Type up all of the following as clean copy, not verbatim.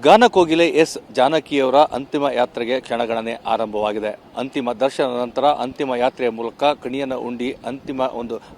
ಗಾನಕೋಗಿಲೆ S ಜಾನಕಿಯವರ ಅಂತಿಮ ಯಾತ್ರೆಗೆ ಕ್ಷಣಗಣನೆ ಆರಂಭವಾಗಿದೆ. ಅಂತಿಮ ದರ್ಶನ ನಂತರ ಅಂತಿಮ ಯಾತ್ರೆಯ ಮೂಲಕ ಕಣಿಯನ ಉಂಡಿ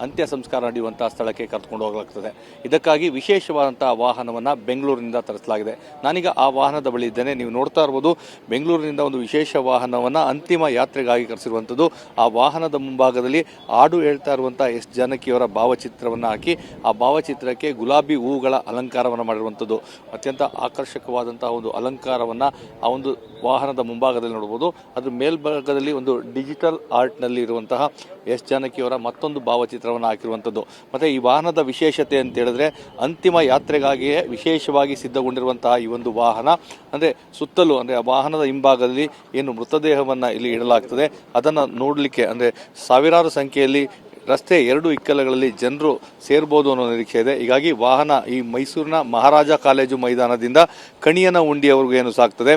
ಅಂತ್ಯ ಸಂಸ್ಕಾರ ನಡೆಯುವಂತಹ ಸ್ಥಳಕ್ಕೆ ಕರೆದುಕೊಂಡು ಹೋಗಲಾಗುತ್ತದೆ. ಇದಕ್ಕಾಗಿ ವಿಶೇಷವಾದಂತಹ ವಾಹನವನ್ನು ಬೆಂಗಳೂರಿನಿಂದ ತರಿಸಲಾಗಿದೆ. ನಾನೀಗ ಆ ವಾಹನದ ಬಳಿ ಇದ್ದೇನೆ. ನೀವು ನೋಡ್ತಾ ಇರಬಹುದು, ಬೆಂಗಳೂರಿನಿಂದ ಒಂದು ವಿಶೇಷ ವಾಹನವನ್ನು ಅಂತಿಮ ಯಾತ್ರೆಗಾಗಿ ಕರೆಸಿರುವಂಥದ್ದು. ಆ ವಾಹನದ ಮುಂಭಾಗದಲ್ಲಿ ಹಾಡು ಹೇಳ್ತಾ ಇರುವಂತಹ ಎಸ್ ಜಾನಕಿಯವರ ಭಾವಚಿತ್ರವನ್ನು ಹಾಕಿ ಆ ಭಾವಚಿತ್ರಕ್ಕೆ ಗುಲಾಬಿ ಹೂವುಗಳ ಅಲಂಕಾರವನ್ನು ಮಾಡಿರುವಂಥದ್ದು. ಅತ್ಯಂತ ಆಕರ್ಷಕವಾದ ಒಂದು ಅಲಂಕಾರವನ್ನು ಆ ಒಂದು ವಾಹನದ ಮುಂಭಾಗದಲ್ಲಿ ನೋಡಬಹುದು. ಅದ್ರ ಮೇಲ್ಭಾಗದಲ್ಲಿ ಒಂದು ಡಿಜಿಟಲ್ ಆರ್ಟ್ ನಲ್ಲಿ ಇರುವಂತಹ ಎಸ್ ಜಾನಕಿಯವರ ಮತ್ತೊಂದು ಭಾವಚಿತ್ರವನ್ನು ಹಾಕಿರುವಂಥದ್ದು. ಮತ್ತೆ ಈ ವಾಹನದ ವಿಶೇಷತೆ ಅಂತ ಹೇಳಿದ್ರೆ, ಅಂತಿಮ ಯಾತ್ರೆಗಾಗಿಯೇ ವಿಶೇಷವಾಗಿ ಸಿದ್ಧಗೊಂಡಿರುವಂತಹ ಈ ಒಂದು ವಾಹನ ಅಂದ್ರೆ ಸುತ್ತಲೂ ಅಂದ್ರೆ ವಾಹನದ ಹಿಂಭಾಗದಲ್ಲಿ ಏನು ಮೃತದೇಹವನ್ನು ಇಲ್ಲಿ ಇಡಲಾಗ್ತದೆ, ಅದನ್ನು ನೋಡಲಿಕ್ಕೆ ಅಂದ್ರೆ ಸಾವಿರಾರು ಸಂಖ್ಯೆಯಲ್ಲಿ ರಸ್ತೆ ಎರಡು ಇಕ್ಕೆಲಗಳಲ್ಲಿ ಜನರು ಸೇರ್ಬೋದು ಅನ್ನೋ ನಿರೀಕ್ಷೆ ಇದೆ. ಹೀಗಾಗಿ ವಾಹನ ಈ ಮೈಸೂರಿನ ಮಹಾರಾಜ ಕಾಲೇಜು ಮೈದಾನದಿಂದ ಕಣಿಯನ ಉಂಡಿಯವರೆಗೂ ಏನು ಸಾಗ್ತದೆ,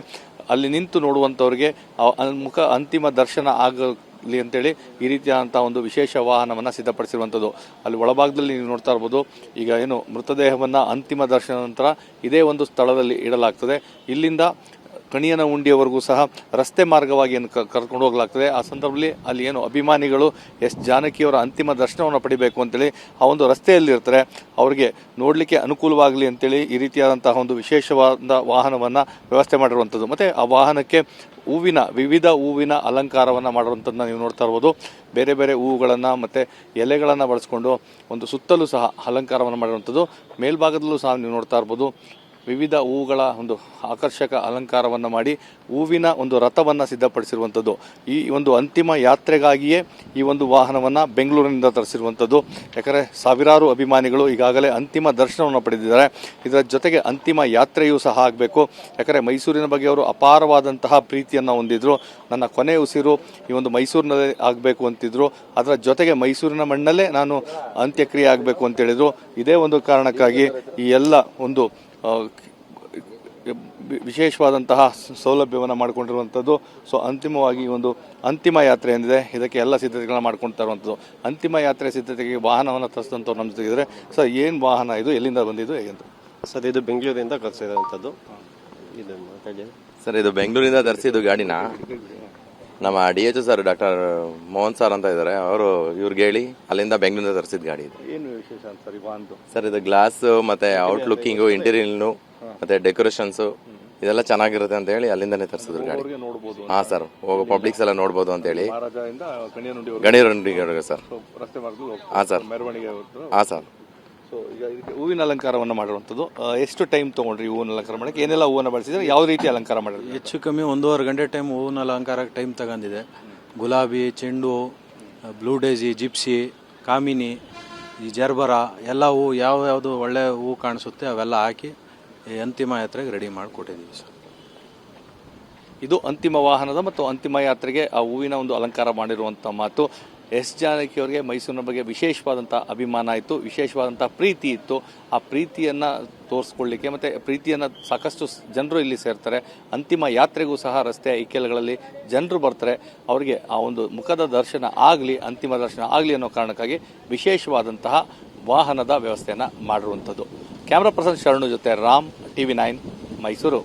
ಅಲ್ಲಿ ನಿಂತು ನೋಡುವಂಥವ್ರಿಗೆ ಅಂತಿಮ ದರ್ಶನ ಆಗಲಿ ಅಂತೇಳಿ ಈ ರೀತಿಯಾದಂಥ ಒಂದು ವಿಶೇಷ ವಾಹನವನ್ನು ಸಿದ್ಧಪಡಿಸಿರುವಂಥದ್ದು. ಅಲ್ಲಿ ಒಳಭಾಗದಲ್ಲಿ ನೀವು ನೋಡ್ತಾ ಇರ್ಬೋದು, ಈಗ ಏನು ಮೃತದೇಹವನ್ನು ಅಂತಿಮ ದರ್ಶನ ನಂತರ ಇದೇ ಒಂದು ಸ್ಥಳದಲ್ಲಿ ಇಡಲಾಗ್ತದೆ. ಇಲ್ಲಿಂದ ಕಣಿಯನ ಉಂಡಿಯವರೆಗೂ ಸಹ ರಸ್ತೆ ಮಾರ್ಗವಾಗಿ ಏನು ಕರ್ಕೊಂಡು ಹೋಗಲಾಗ್ತದೆ. ಆ ಸಂದರ್ಭದಲ್ಲಿ ಅಲ್ಲಿ ಏನು ಅಭಿಮಾನಿಗಳು ಎಸ್ ಜಾನಕಿಯವರ ಅಂತಿಮ ದರ್ಶನವನ್ನು ಪಡಿಬೇಕು ಅಂತೇಳಿ ಆ ಒಂದು ರಸ್ತೆಯಲ್ಲಿ ಇರ್ತಾರೆ, ಅವರಿಗೆ ನೋಡಲಿಕ್ಕೆ ಅನುಕೂಲವಾಗಲಿ ಅಂತೇಳಿ ಈ ರೀತಿಯಾದಂತಹ ಒಂದು ವಿಶೇಷವಾದ ವಾಹನವನ್ನು ವ್ಯವಸ್ಥೆ ಮಾಡಿರುವಂಥದ್ದು. ಮತ್ತು ಆ ವಾಹನಕ್ಕೆ ವಿವಿಧ ಹೂವಿನ ಅಲಂಕಾರವನ್ನು ಮಾಡಿರುವಂಥದ್ದನ್ನ ನೀವು ನೋಡ್ತಾ ಇರ್ಬೋದು. ಬೇರೆ ಬೇರೆ ಹೂವುಗಳನ್ನು ಮತ್ತು ಎಲೆಗಳನ್ನು ಬಳಸ್ಕೊಂಡು ಒಂದು ಸುತ್ತಲೂ ಸಹ ಅಲಂಕಾರವನ್ನು ಮಾಡಿರುವಂಥದ್ದು. ಮೇಲ್ಭಾಗದಲ್ಲೂ ಸಹ ನೀವು ನೋಡ್ತಾ ಇರ್ಬೋದು, ವಿವಿಧ ಹೂವುಗಳ ಒಂದು ಆಕರ್ಷಕ ಅಲಂಕಾರವನ್ನು ಮಾಡಿ ಹೂವಿನ ಒಂದು ರಥವನ್ನು ಸಿದ್ಧಪಡಿಸಿರುವಂಥದ್ದು. ಈ ಒಂದು ಅಂತಿಮ ಯಾತ್ರೆಗಾಗಿಯೇ ಈ ಒಂದು ವಾಹನವನ್ನು ಬೆಂಗಳೂರಿನಿಂದ ತರಿಸಿರುವಂಥದ್ದು. ಯಾಕಂದರೆ ಸಾವಿರಾರು ಅಭಿಮಾನಿಗಳು ಈಗಾಗಲೇ ಅಂತಿಮ ದರ್ಶನವನ್ನು ಪಡೆದಿದ್ದಾರೆ. ಇದರ ಜೊತೆಗೆ ಅಂತಿಮ ಯಾತ್ರೆಯೂ ಸಹ ಆಗಬೇಕು. ಯಾಕಂದರೆ ಮೈಸೂರಿನ ಬಗ್ಗೆ ಅವರು ಅಪಾರವಾದಂತಹ ಪ್ರೀತಿಯನ್ನು ಹೊಂದಿದ್ರು. ನನ್ನ ಕೊನೆ ಉಸಿರು ಈ ಒಂದು ಮೈಸೂರಿನಲ್ಲೇ ಆಗಬೇಕು ಅಂತಿದ್ರು. ಅದರ ಜೊತೆಗೆ ಮೈಸೂರಿನ ಮಣ್ಣಲ್ಲೇ ನಾನು ಅಂತ್ಯಕ್ರಿಯೆ ಆಗಬೇಕು ಅಂತೇಳಿದ್ರು. ಇದೇ ಒಂದು ಕಾರಣಕ್ಕಾಗಿ ಈ ಎಲ್ಲ ಒಂದು ವಿಶೇಷವಾದಂತಹ ಸೌಲಭ್ಯವನ್ನು ಮಾಡಿಕೊಂಡಿರುವಂಥದ್ದು. ಸೊ ಅಂತಿಮವಾಗಿ ಒಂದು ಅಂತಿಮ ಯಾತ್ರೆ ಏನಿದೆ, ಇದಕ್ಕೆ ಎಲ್ಲ ಸಿದ್ಧತೆಗಳನ್ನ ಮಾಡ್ಕೊಳ್ತಾ ಇರುವಂಥದ್ದು. ಅಂತಿಮ ಯಾತ್ರೆ ಸಿದ್ಧತೆಗೆ ವಾಹನವನ್ನು ತರಿಸಿದಂಥವ್ರು ನಮ್ಮ ಜೊತೆಗಿದ್ದಾರೆ. ಸರ್, ಏನು ವಾಹನ ಇದು, ಎಲ್ಲಿಂದ ಬಂದಿದ್ದು, ಹೇಗಂತ? ಸರ್, ಇದು ಬೆಂಗಳೂರಿಂದ ಕಳಿಸಿರುವಂಥದ್ದು. ಇದು ಮಾತಾಡಿ ಸರ್, ಇದು ಬೆಂಗಳೂರಿಂದ ತರಿಸಿದ್ದು ಗಾಡಿನ ನಮ್ಮ DH sir doctor Mohan sir ಅಂತ ಇದ್ದಾರೆ, ಅವರು ಇವ್ರಿಗೆ ಹೇಳಿ ಅಲ್ಲಿಂದ ಬೆಂಗಳೂರಿಂದ ತರಿಸಿದ ಗಾಡಿ ಇದು. ಏನು ವಿಶೇಷ ಅಂತ ಸರ್ ಈ ವಾಹನದ್ದು? ಸರ್, ಇದು ಗ್ಲಾಸ್ ಮತ್ತೆ ಔಟ್ ಲುಕ್ಕಿಂಗು, ಇಂಟೀರಿಯರ್ನು ಮತ್ತೆ ಡೆಕೋರೇಷನ್ಸ್ ಇದೆಲ್ಲ ಚೆನ್ನಾಗಿರುತ್ತೆ ಅಂತ ಹೇಳಿ ಅಲ್ಲಿಂದಾನೆ ತರಿಸಿದ್ರು ಗಾಡಿ. ಹಾ ಸರ್, ಹೋಗೋ ಪಬ್ಲಿಕ್ಸ್ ಎಲ್ಲ ನೋಡ್ಬೋದು ಅಂತ ಹೇಳಿ ಗಣಿಯರುಂಡಿಗೆ ಸರ್. ಹಾ ಸರ್, ಹಾ ಸರ್. ಸೊ ಈಗ ಇದಕ್ಕೆ ಹೂವಿನ ಅಲಂಕಾರವನ್ನು ಮಾಡಿರುವಂಥದ್ದು. ಎಷ್ಟು ಟೈಮ್ ತೊಗೊಂಡ್ರಿ ಹೂವಿನ ಅಲಂಕಾರ ಮಾಡೋಕ್ಕೆ? ಏನೆಲ್ಲ ಹೂವನ್ನು ಬಳಸಿದ್ರೆ, ಯಾವ ರೀತಿ ಅಲಂಕಾರ ಮಾಡಿದ್ರು? ಹೆಚ್ಚು ಕಮ್ಮಿ 1.5 ಗಂಟೆ ಟೈಮ್ ಹೂವಿನ ಅಲಂಕಾರಕ್ಕೆ ಟೈಮ್ ತಗೊಂಡಿದೆ. ಗುಲಾಬಿ, ಚೆಂಡು, ಬ್ಲೂ ಡೇಸಿ, ಜಿಪ್ಸಿ, ಕಾಮಿನಿ, ಈ ಜರ್ಬರ ಎಲ್ಲ ಹೂ ಯಾವ್ಯಾವುದು ಒಳ್ಳೆ ಹೂ ಕಾಣಿಸುತ್ತೆ ಅವೆಲ್ಲ ಹಾಕಿ ಅಂತಿಮ ಯಾತ್ರೆಗೆ ರೆಡಿ ಮಾಡಿಕೊಟ್ಟಿದ್ದೀವಿ ಸರ್. ಇದು ಅಂತಿಮ ವಾಹನದ ಮತ್ತು ಅಂತಿಮ ಯಾತ್ರೆಗೆ ಆ ಹೂವಿನ ಒಂದು ಅಲಂಕಾರ ಮಾಡಿರುವಂಥ ಮಾತು. ಎಸ್ ಜಾನಕಿಯವರಿಗೆ ಮೈಸೂರಿನ ಬಗ್ಗೆ ವಿಶೇಷವಾದಂಥ ಅಭಿಮಾನ ಇತ್ತು, ವಿಶೇಷವಾದಂಥ ಪ್ರೀತಿ ಇತ್ತು. ಆ ಪ್ರೀತಿಯನ್ನು ತೋರಿಸ್ಕೊಳ್ಳಿಕ್ಕೆ ಮತ್ತು ಪ್ರೀತಿಯನ್ನು ಸಾಕಷ್ಟು ಜನರು ಇಲ್ಲಿ ಸೇರ್ತಾರೆ. ಅಂತಿಮ ಯಾತ್ರೆಗೂ ಸಹ ರಸ್ತೆಯ ಇಕ್ಕೆಲಗಳಲ್ಲಿ ಜನರು ಬರ್ತಾರೆ. ಅವರಿಗೆ ಆ ಒಂದು ಮುಖದ ದರ್ಶನ ಆಗಲಿ, ಅಂತಿಮ ದರ್ಶನ ಆಗಲಿ ಅನ್ನೋ ಕಾರಣಕ್ಕಾಗಿ ವಿಶೇಷವಾದಂತಹ ವಾಹನದ ವ್ಯವಸ್ಥೆಯನ್ನು ಮಾಡಿರುವಂಥದ್ದು. ಕ್ಯಾಮ್ರಾ ಪರ್ಸನ್ ಶರಣು ಜೊತೆ ರಾಮ್, TV9 ಮೈಸೂರು.